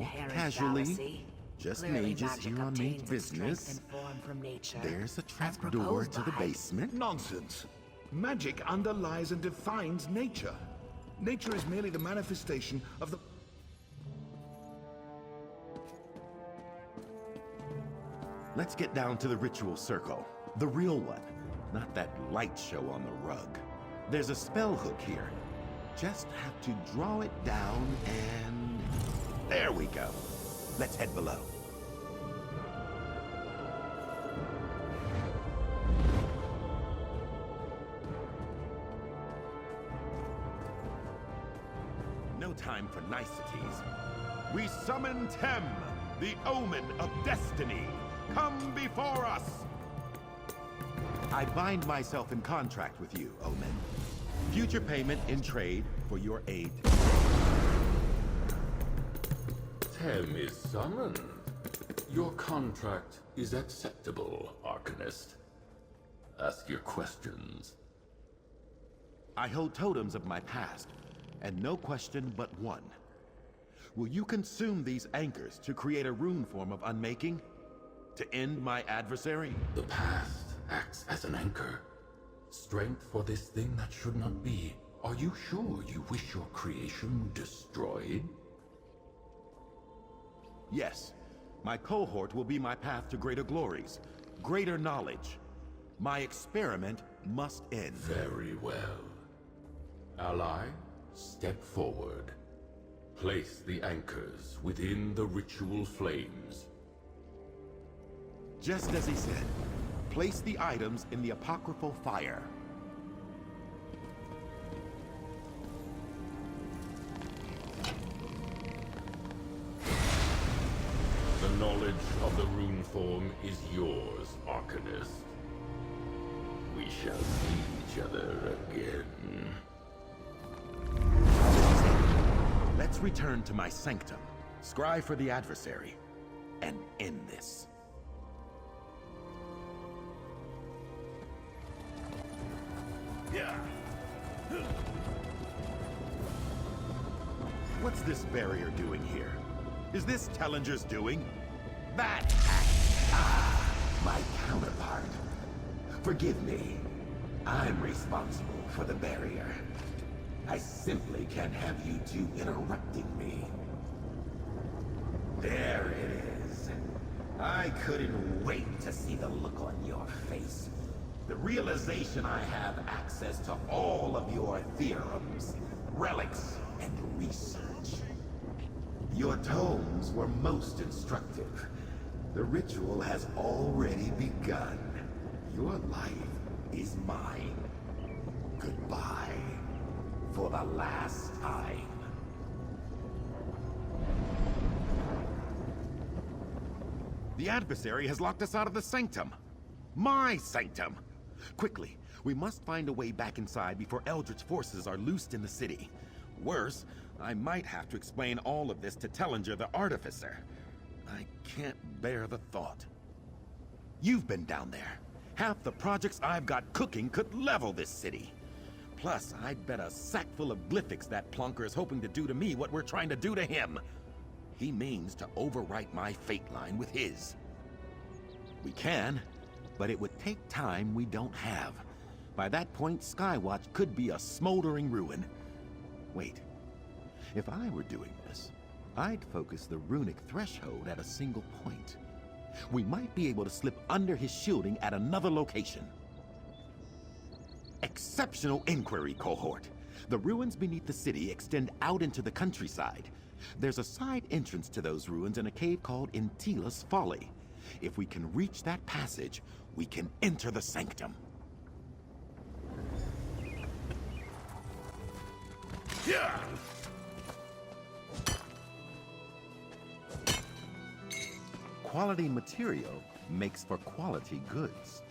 inherent casually. fallacy. Just Clearly mages magic here on obtains Mage its strength business. and form from nature, There's a as trap door proposed to the by- basement. Nonsense. Magic underlies and defines nature. Nature is merely the manifestation of the... Let's get down to the ritual circle. The real one. Not that light show on the rug. There's a spell hook here. Just have to draw it down and... There we go. Let's head below. No time for niceties. We summon Tem, the omen of destiny. Come before us! I bind myself in contract with you, Omen. Future payment in trade for your aid. Tem is summoned. Your contract is acceptable, Arcanist. Ask your questions. I hold totems of my past, and no question but one. Will you consume these anchors to create a rune form of unmaking? To end my adversary? The past acts as an anchor. Strength for this thing that should not be. Are you sure you wish your creation destroyed? Yes. My cohort will be my path to greater glories, greater knowledge. My experiment must end. Very well. Ally, step forward. Place the anchors within the ritual flames. Just as he said, place the items in the apocryphal fire. The knowledge of the rune form is yours, Arcanist. We shall see each other again. Let's return to my sanctum, scry for the adversary, and end this. What's this barrier doing here? Is this Tellinger's doing? That my counterpart. Forgive me. I'm responsible for the barrier. I simply can't have you two interrupting me. There it is. I couldn't wait to see the look on your face. The realization I have access to all of your theorems, relics, and research. Your tomes were most instructive. The ritual has already begun. Your life is mine. Goodbye. For the last time. The adversary has locked us out of the sanctum. My sanctum! Quickly, we must find a way back inside before eldritch forces are loosed in the city. Worse, I might have to explain all of this to Tellinger the Artificer. I can't bear the thought. You've been down there. Half the projects I've got cooking could level this city. Plus, I'd bet a sack full of glyphics that plonker is hoping to do to me what we're trying to do to him. He means to overwrite my fate line with his. We can, but it would take time we don't have. By that point, Skywatch could be a smoldering ruin. Wait, if I were doing this, I'd focus the runic threshold at a single point. We might be able to slip under his shielding at another location. Exceptional inquiry, cohort. The ruins beneath the city extend out into the countryside. There's a side entrance to those ruins in a cave called Intila's Folly. If we can reach that passage, we can enter the sanctum. Yeah! Quality material makes for quality goods.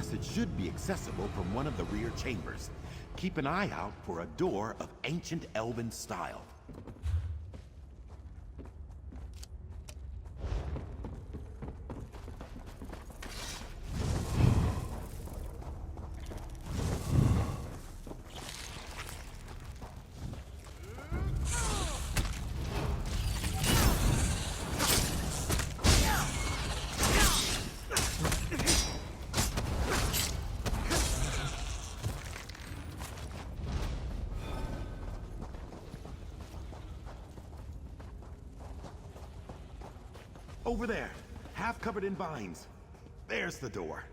passage should be accessible from one of the rear chambers. Keep an eye out for a door of ancient elven style. Over there, half covered in vines. There's the door.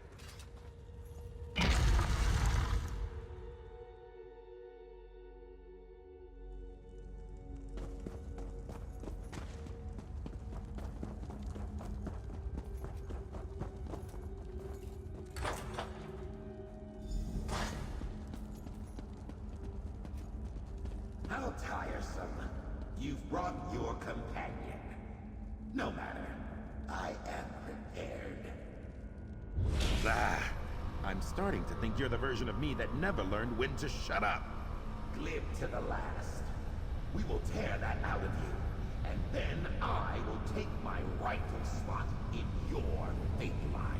How tiresome. You've brought your companion. No matter. I am prepared. I'm starting to think you're the version of me that never learned when to shut up. Glib to the last. We will tear that out of you, and then I will take my rightful spot in your fate line.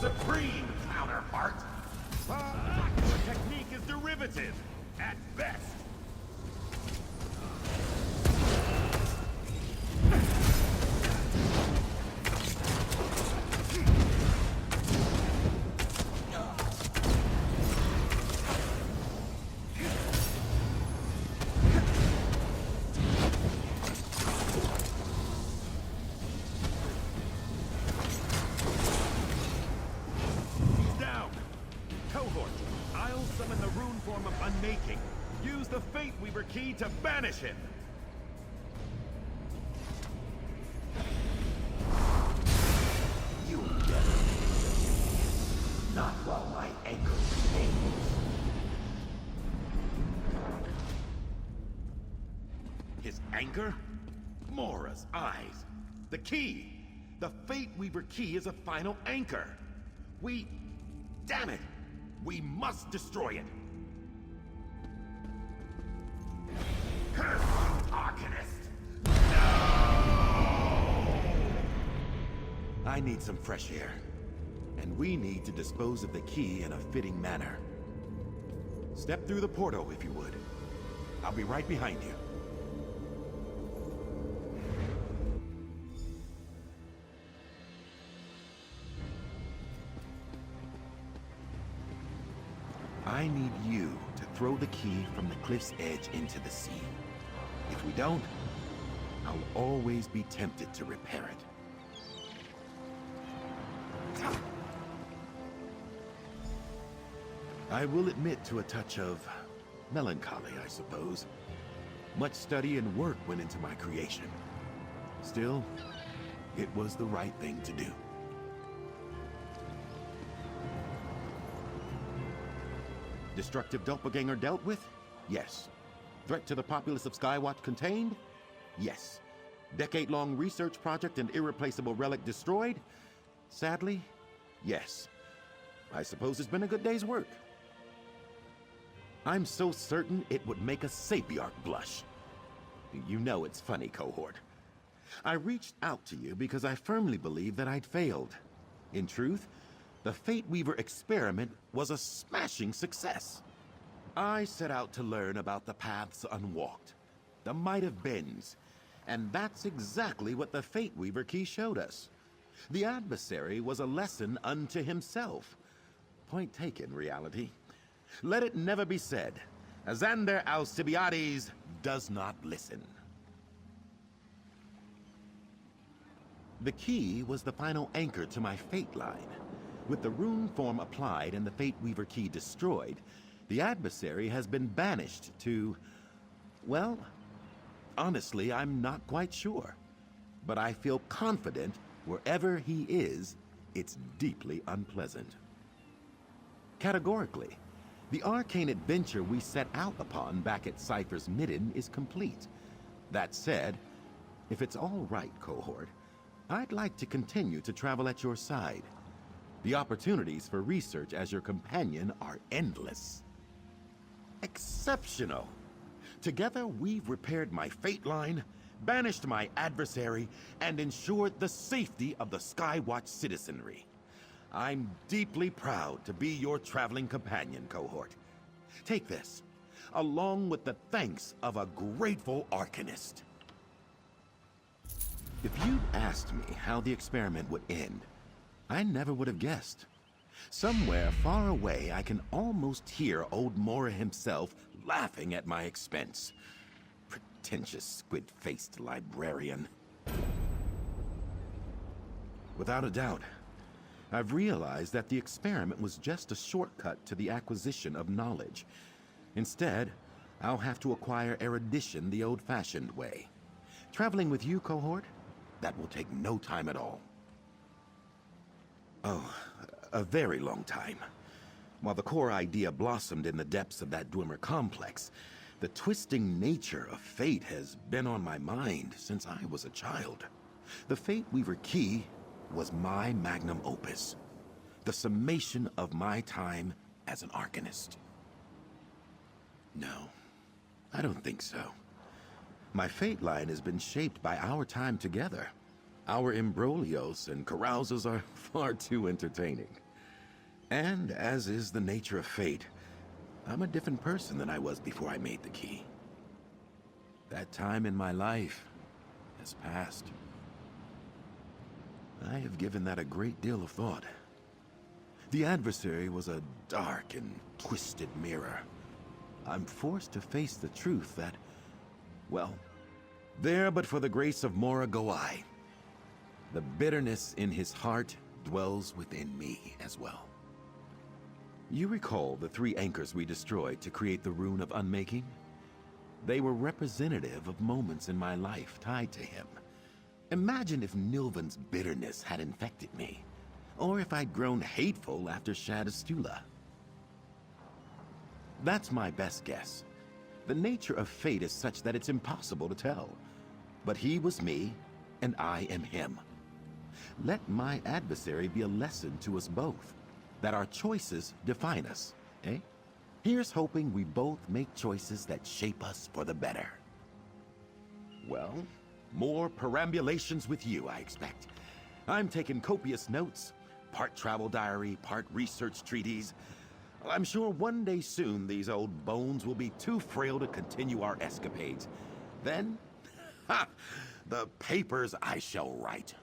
Supreme, counterpart! Your technique is derivative, at best. Use the Fate Weaver key to banish him! You'll never leave. Not while my anchor remains. His anchor? Mora's eyes. The key! The Fate Weaver key is a final anchor. Damn it! We must destroy it! Curse you, Arcanist! No! I need some fresh air. And we need to dispose of the key in a fitting manner. Step through the portal, if you would. I'll be right behind you. I need you to throw the key from the cliff's edge into the sea. If we don't, I'll always be tempted to repair it. I will admit to a touch of melancholy, I suppose. Much study and work went into my creation. Still, it was the right thing to do. Destructive doppelganger dealt with? Yes. Threat to the populace of Skywatch contained? Yes. Decade-long research project and irreplaceable relic destroyed? Sadly, yes. I suppose it's been a good day's work. I'm so certain it would make a Sapiarch blush. You know it's funny, cohort. I reached out to you because I firmly believed that I'd failed. In truth, the Fate Weaver experiment was a smashing success. I set out to learn about the paths unwalked, the might have beens, and that's exactly what the Fate Weaver key showed us. The Adversary was a lesson unto himself. Point taken, reality. Let it never be said, Xander Alcibiades does not listen. The key was the final anchor to my fate line. With the rune form applied and the Fate Weaver key destroyed, the Adversary has been banished to... well, honestly, I'm not quite sure. But I feel confident wherever he is, it's deeply unpleasant. Categorically, the arcane adventure we set out upon back at Cypher's Midden is complete. That said, if it's all right, cohort, I'd like to continue to travel at your side. The opportunities for research as your companion are endless. Exceptional! Together, we've repaired my fate line, banished my adversary, and ensured the safety of the Skywatch citizenry. I'm deeply proud to be your traveling companion, cohort. Take this, along with the thanks of a grateful Arcanist. If you'd asked me how the experiment would end, I never would have guessed. Somewhere far away, I can almost hear old Mora himself laughing at my expense. Pretentious squid-faced librarian. Without a doubt, I've realized that the experiment was just a shortcut to the acquisition of knowledge. Instead, I'll have to acquire erudition the old-fashioned way. Traveling with you, cohort, that will take no time at all. Oh, a very long time. While the core idea blossomed in the depths of that Dwemer complex, the twisting nature of fate has been on my mind since I was a child. The Fate Weaver Key was my magnum opus, the summation of my time as an Arcanist. No, I don't think so. My fate line has been shaped by our time together. Our imbroglios and carousals are far too entertaining. And as is the nature of fate, I'm a different person than I was before I made the key. That time in my life has passed. I have given that a great deal of thought. The Adversary was a dark and twisted mirror. I'm forced to face the truth that, well, there but for the grace of Mora go I. The bitterness in his heart dwells within me as well. You recall the 3 anchors we destroyed to create the Rune of Unmaking? They were representative of moments in my life tied to him. Imagine if Nilvan's bitterness had infected me, or if I'd grown hateful after Shadastula. That's my best guess. The nature of fate is such that it's impossible to tell. But he was me, and I am him. Let my adversary be a lesson to us both, that our choices define us, eh? Here's hoping we both make choices that shape us for the better. Well, more perambulations with you, I expect. I'm taking copious notes, part travel diary, part research treatise. I'm sure one day soon these old bones will be too frail to continue our escapades. Then, ha! The papers I shall write.